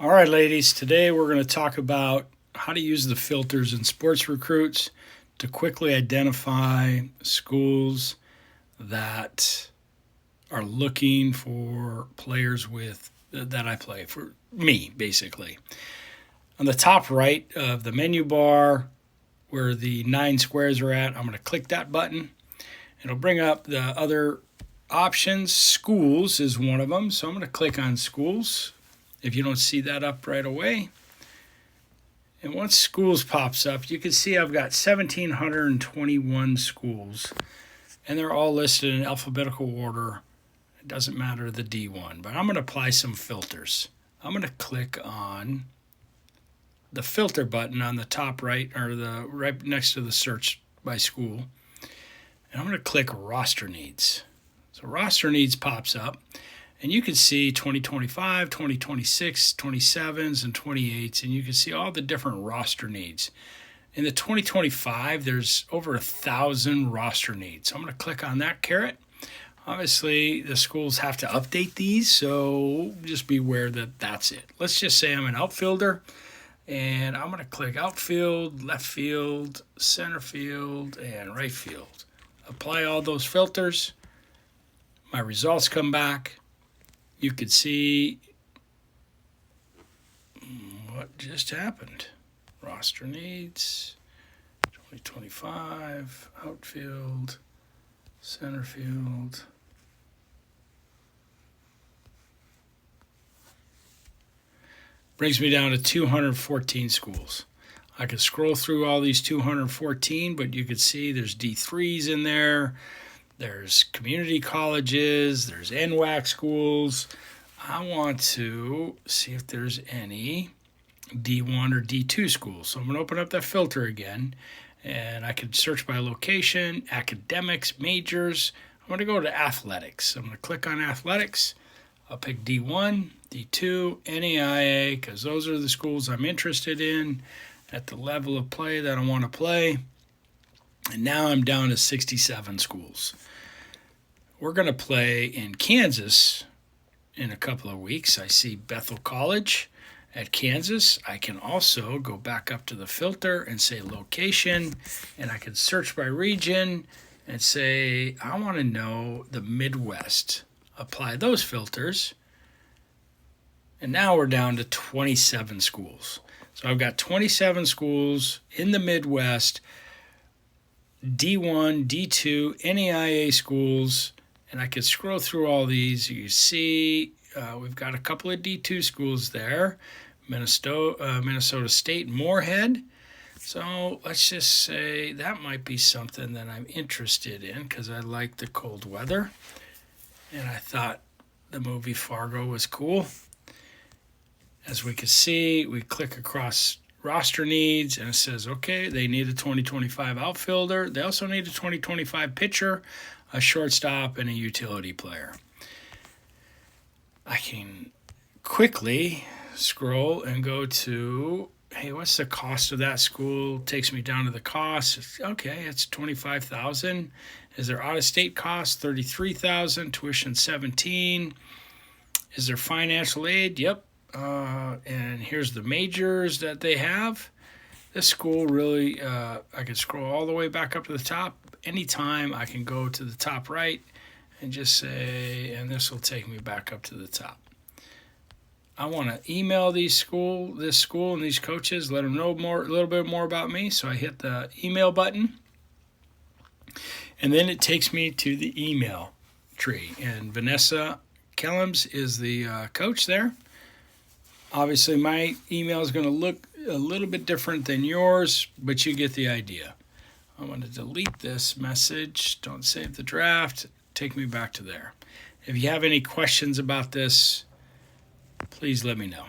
All right, ladies, today we're going to talk about how to use the filters in Sports Recruits to quickly identify schools that are looking for players with that I play for me, basically. On the top right of the menu bar where the 9 squares are at, I'm going to click that button. It'll bring up the other options. Schools is one of them, so I'm going to click on schools. If you don't see that up right away. And once schools pops up, you can see I've got 1,721 schools, and they're all listed in alphabetical order. It doesn't matter the D1, but I'm going to apply some filters. I'm going to click on the filter button on the top right, or the right next to the search by school, and I'm going to click roster needs. So roster needs pops up. And you can see 2025, 2026, 27s, and 28s, and you can see all the different roster needs. In the 2025, there's over 1,000 roster needs. So I'm going to click on that caret. Obviously, the schools have to update these, so just be aware that that's it. Let's just say I'm an outfielder, and I'm going to click outfield, left field, center field, and right field. Apply all those filters. My results come back. You could see what just happened. Roster needs, 2025, outfield, center field. Brings me down to 214 schools. I could scroll through all these 214, but you could see there's D3s in there. There's community colleges, there's NWAC schools. I want to see if there's any D1 or D2 schools. So I'm going to open up that filter again, and I can search by location, academics, majors. I'm going to go to athletics. I'm going to click on athletics. I'll pick D1, D2, NAIA, because those are the schools I'm interested in at the level of play that I want to play. And now I'm down to 67 schools. We're going to play in Kansas in a couple of weeks. I see Bethel College at Kansas. I can also go back up to the filter and say location, and I can search by region and say, I want to know the Midwest. Apply those filters. And now we're down to 27 schools. So I've got 27 schools in the Midwest, D1, D2, NAIA schools, and I could scroll through all these. You see we've got a couple of D2 schools there, Minnesota State, Moorhead. So let's just say that might be something that I'm interested in because I like the cold weather, and I thought the movie Fargo was cool. As we can see, we click across roster needs, and it says, okay, they need a 2025 outfielder. They also need a 2025 pitcher, a shortstop, and a utility player. I can quickly scroll and go to, hey, what's the cost of that school? Takes me down to the cost. Okay, it's $25,000. Is there out-of-state cost? $33,000. Tuition $17,000. Is there financial aid? Yep. And here's the majors that they have. This school really, I can scroll all the way back up to the top. Anytime I can go to the top right and just say, and this will take me back up to the top. I want to email this school and these coaches, let them know a little bit more about me. So I hit the email button, and then it takes me to the email tree. And Vanessa Kellums is the coach there. Obviously, my email is going to look a little bit different than yours, but you get the idea. I'm going to delete this message. Don't save the draft. Take me back to there. If you have any questions about this, please let me know.